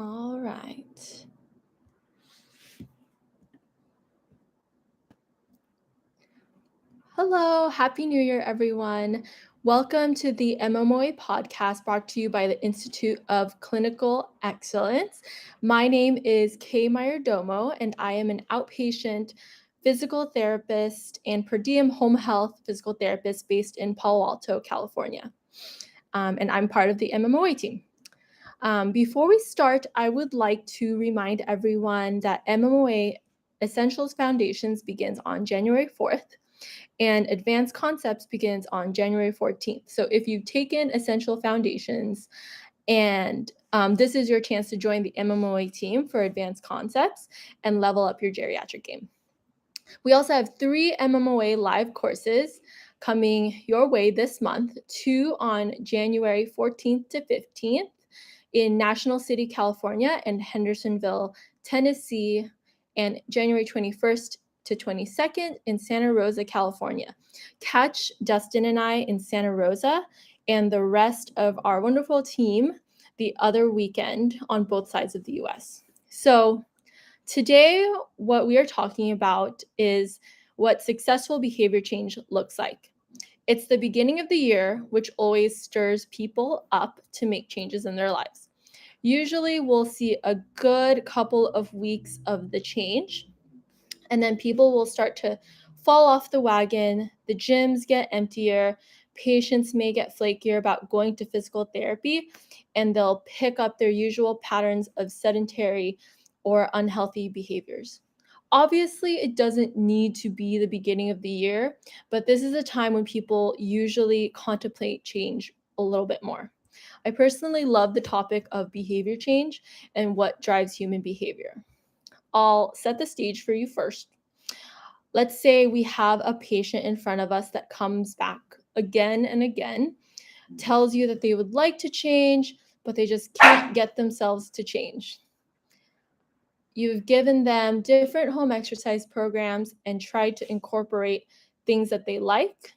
All right. Hello, Happy New Year, everyone. Welcome to the MMOA Podcast brought to you by the Institute of Clinical Excellence. My name is Kay Meyer-Domo, and I am an outpatient physical therapist and per diem home health physical therapist based in Palo Alto, California. And I'm part of the MMOA team. Before we start, I would like to remind everyone that MMOA Essentials Foundations begins on January 4th and Advanced Concepts begins on January 14th. So if you've taken Essential Foundations and this is your chance to join the MMOA team for Advanced Concepts and level up your geriatric game. We also have 3 MMOA live courses coming your way this month, 2 on January 14th to 15th in National City, California and Hendersonville, Tennessee, and January 21st to 22nd in Santa Rosa, California. Catch Dustin and I in Santa Rosa and the rest of our wonderful team the other weekend on both sides of the US. So today, what we are talking about is what successful behavior change looks like. It's the beginning of the year, which always stirs people up to make changes in their lives. Usually, we'll see a good couple of weeks of the change, and then people will start to fall off the wagon. The gyms get emptier. Patients may get flakier about going to physical therapy, and they'll pick up their usual patterns of sedentary or unhealthy behaviors. Obviously, it doesn't need to be the beginning of the year, but this is a time when people usually contemplate change a little bit more. I personally love the topic of behavior change and what drives human behavior. I'll set the stage for you first. Let's say we have a patient in front of us that comes back again and again, tells you that they would like to change, but they just can't get themselves to change. You've given them different home exercise programs and tried to incorporate things that they like.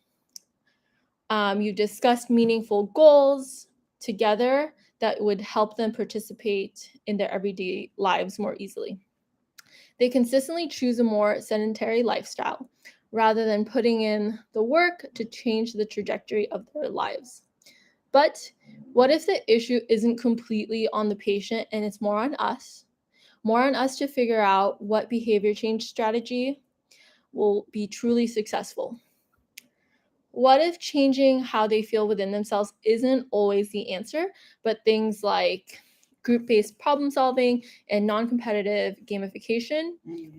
You discussed meaningful goals together that would help them participate in their everyday lives more easily. They consistently choose a more sedentary lifestyle rather than putting in the work to change the trajectory of their lives. But what if the issue isn't completely on the patient and it's more on us? More on us to figure out what behavior change strategy will be truly successful. What if changing how they feel within themselves isn't always the answer, but things like group-based problem solving and non-competitive gamification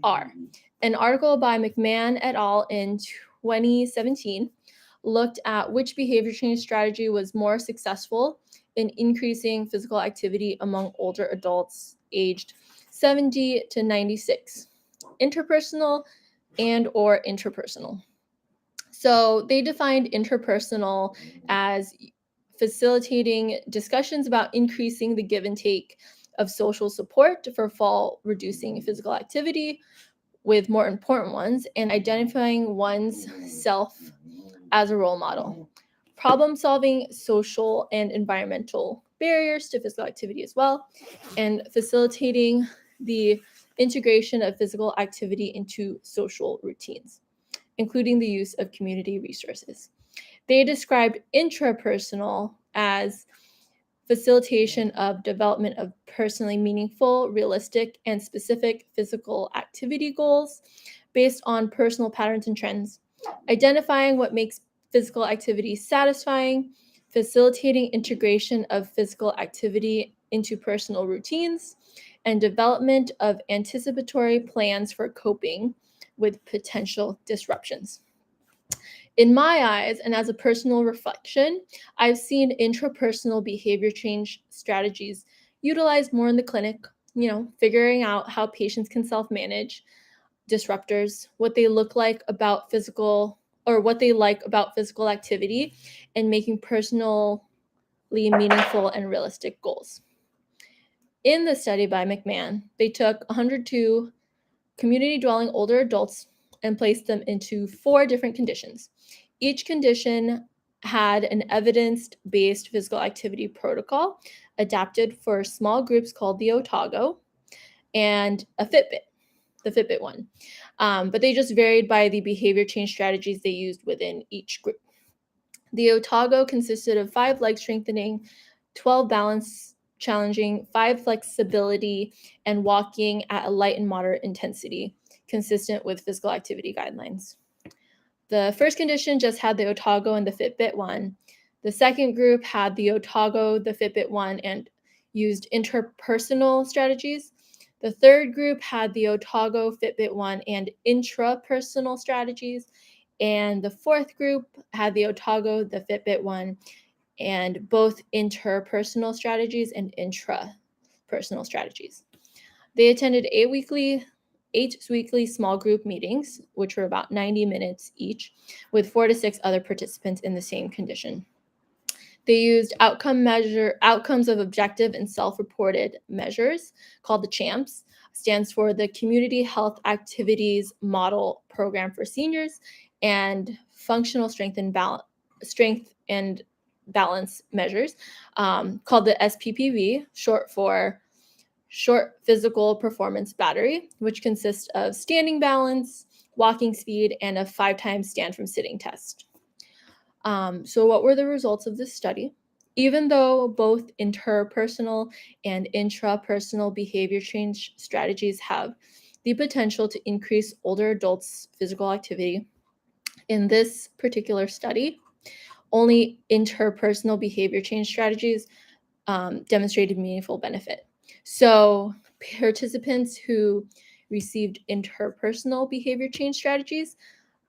are? An article by McMahon et al. In 2017 looked at which behavior change strategy was more successful in increasing physical activity among older adults aged 70 to 96, interpersonal and or intrapersonal. So they defined interpersonal as facilitating discussions about increasing the give and take of social support for fall reducing physical activity with more important ones and identifying one's self as a role model. Problem solving social and environmental barriers to physical activity as well, and facilitating the integration of physical activity into social routines, including the use of community resources. They described intrapersonal as facilitation of development of personally meaningful, realistic, and specific physical activity goals based on personal patterns and trends, identifying what makes physical activity satisfying, facilitating integration of physical activity into personal routines, and development of anticipatory plans for coping with potential disruptions. In my eyes, and as a personal reflection, I've seen intrapersonal behavior change strategies utilized more in the clinic, figuring out how patients can self-manage disruptors, what they look like about physical or what they like about physical activity, and making personally meaningful and realistic goals. In the study by McMahon, they took 102 community dwelling older adults and placed them into 4 different conditions. Each condition had an evidence-based physical activity protocol adapted for small groups called the Otago, and a Fitbit, the Fitbit one. But they just varied by the behavior change strategies they used within each group. The Otago consisted of 5 leg strengthening, 12 balance challenging, 5 flexibility, and walking at a light and moderate intensity, consistent with physical activity guidelines. The first condition just had the Otago and the Fitbit one. The second group had the Otago, the Fitbit one, and used interpersonal strategies. The third group had the Otago, Fitbit one, and intrapersonal strategies. And the fourth group had the Otago, the Fitbit one, and both interpersonal strategies and intrapersonal strategies. They attended 8 weekly small group meetings, which were about 90 minutes each, with 4 to 6 other participants in the same condition. They used outcomes of objective and self-reported measures called the CHAMPS, stands for the Community Health Activities Model Program for Seniors, and functional strength and balance measures called the SPPV, short for Short Physical Performance Battery, which consists of standing balance, walking speed, and a 5 times stand from sitting test. So what were the results of this study? Even though both interpersonal and intrapersonal behavior change strategies have the potential to increase older adults' physical activity, in this particular study, only interpersonal behavior change strategies demonstrated meaningful benefit. So participants who received interpersonal behavior change strategies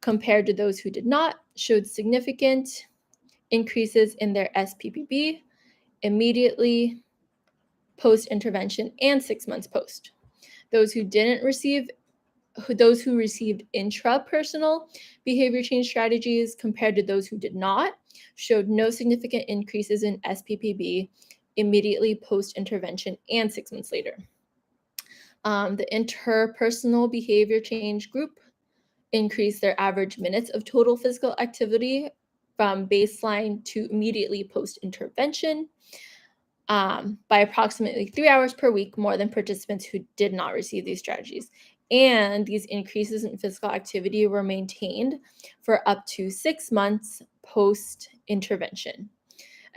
compared to those who did not showed significant increases in their SPPB immediately post-intervention and 6 months post. Those who received intrapersonal behavior change strategies compared to those who did not showed no significant increases in SPPB immediately post-intervention and 6 months later. The interpersonal behavior change group increased their average minutes of total physical activity from baseline to immediately post-intervention by approximately 3 hours per week more than participants who did not receive these strategies. And these increases in physical activity were maintained for up to 6 months post-intervention.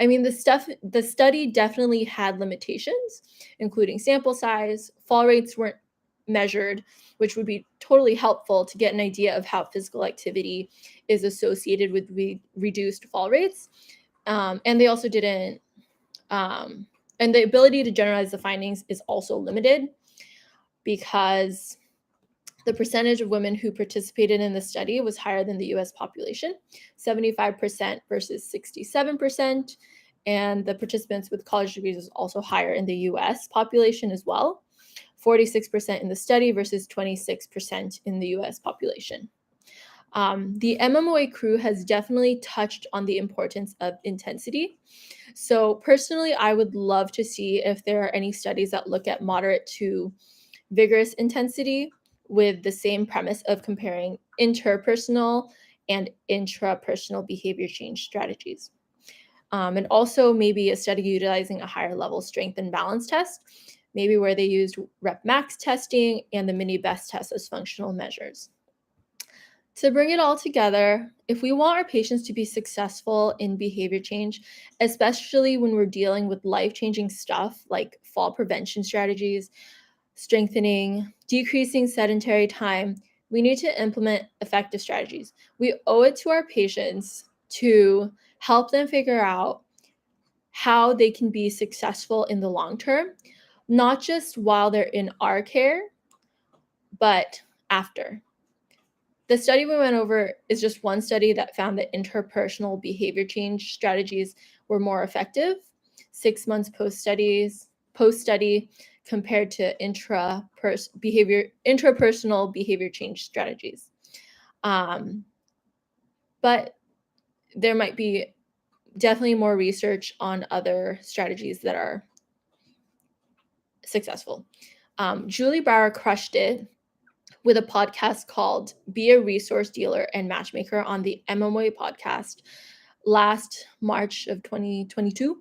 I mean, the study definitely had limitations, including sample size. Fall rates weren't measured, which would be totally helpful to get an idea of how physical activity is associated with reduced fall rates. And they also didn't, and the ability to generalize the findings is also limited because the percentage of women who participated in the study was higher than the US population, 75% versus 67%. And the participants with college degrees was also higher in the US population as well, 46% in the study versus 26% in the US population. The MMOA crew has definitely touched on the importance of intensity. So personally, I would love to see if there are any studies that look at moderate to vigorous intensity with the same premise of comparing interpersonal and intrapersonal behavior change strategies. And also maybe a study utilizing a higher level strength and balance test, maybe where they used rep max testing and the mini best test as functional measures. To bring it all together, if we want our patients to be successful in behavior change, especially when we're dealing with life-changing stuff like fall prevention strategies, strengthening, decreasing sedentary time, we need to implement effective strategies. We owe it to our patients to help them figure out how they can be successful in the long term, not just while they're in our care, but after. The study we went over is just one study that found that interpersonal behavior change strategies were more effective 6 months post-study compared to intrapersonal behavior change strategies. But there might be definitely more research on other strategies that are successful. Julie Brower crushed it with a podcast called Be a Resource Dealer and Matchmaker on the MMOA Podcast. last March of 2022.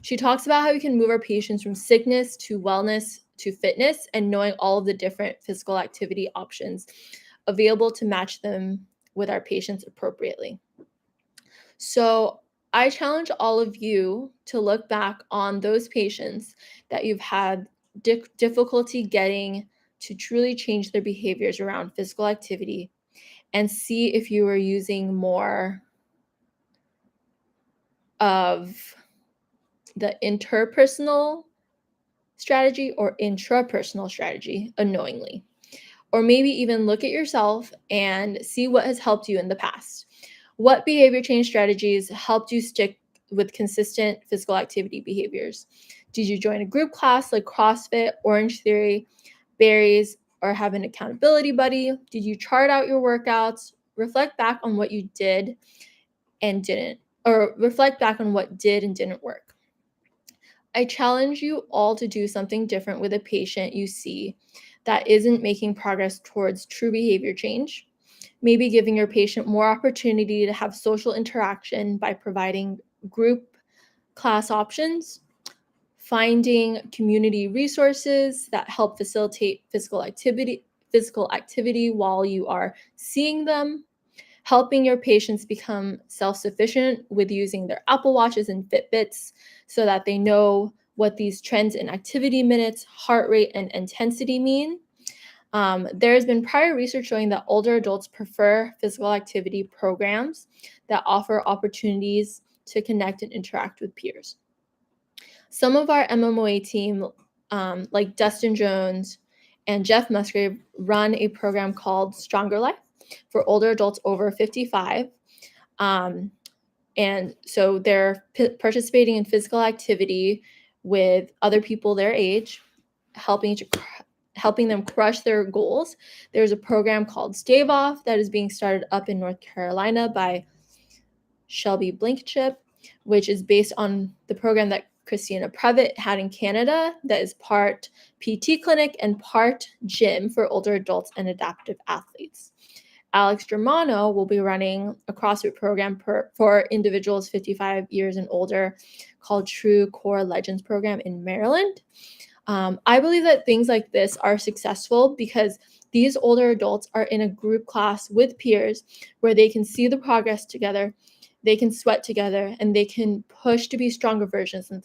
She talks about how we can move our patients from sickness to wellness to fitness, and knowing all of the different physical activity options available to match them with our patients appropriately. So I challenge all of you to look back on those patients that you've had difficulty getting to truly change their behaviors around physical activity, and see if you are using more of the interpersonal strategy or intrapersonal strategy unknowingly. Or maybe even look at yourself and see what has helped you in the past. What behavior change strategies helped you stick with consistent physical activity behaviors? Did you join a group class like CrossFit, Orange Theory, Berries, or have an accountability buddy? Did you chart out your workouts? Reflect back on what you did and didn't, or reflect back on what did and didn't work. I challenge you all to do something different with a patient you see that isn't making progress towards true behavior change. Maybe giving your patient more opportunity to have social interaction by providing group class options, finding community resources that help facilitate physical activity while you are seeing them, helping your patients become self-sufficient with using their Apple Watches and Fitbits so that they know what these trends in activity minutes, heart rate, and intensity mean. There has been prior research showing that older adults prefer physical activity programs that offer opportunities to connect and interact with peers. Some of our MMOA team, like Dustin Jones and Jeff Musgrave, run a program called Stronger Life for older adults over 55. And so they're participating in physical activity with other people their age, helping them crush their goals. There's a program called Stave Off that is being started up in North Carolina by Shelby Blankenship, which is based on the program that Christina Previtt had in Canada that is part PT clinic and part gym for older adults and adaptive athletes. Alex Germano will be running a CrossFit program for individuals 55 years and older called True Core Legends program in Maryland. I believe that things like this are successful because these older adults are in a group class with peers where they can see the progress together, they can sweat together, and they can push to be stronger versions of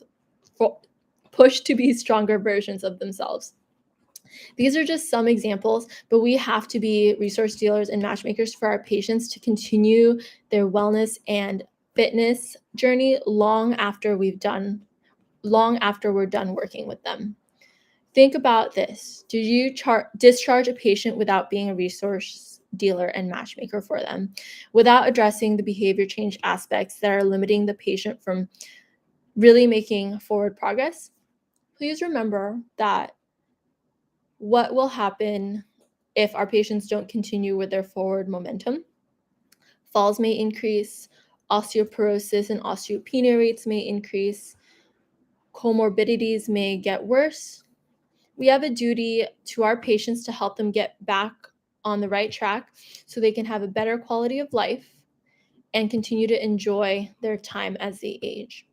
themselves. These are just some examples, but we have to be resource dealers and matchmakers for our patients to continue their wellness and fitness journey long after we're done working with them. Think about this. Did you discharge a patient without being a resource dealer and matchmaker for them, without addressing the behavior change aspects that are limiting the patient from really making forward progress? Please remember that what will happen if our patients don't continue with their forward momentum? Falls may increase, osteoporosis and osteopenia rates may increase, comorbidities may get worse. We have a duty to our patients to help them get back on the right track so they can have a better quality of life and continue to enjoy their time as they age.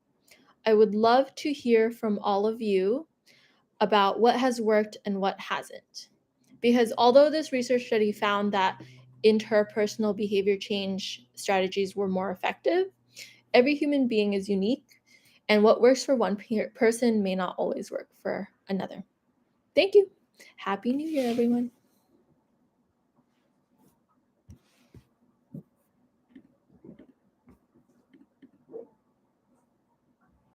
I would love to hear from all of you about what has worked and what hasn't. Because although this research study found that interpersonal behavior change strategies were more effective, every human being is unique, and what works for one person may not always work for another. Thank you. Happy New Year, everyone.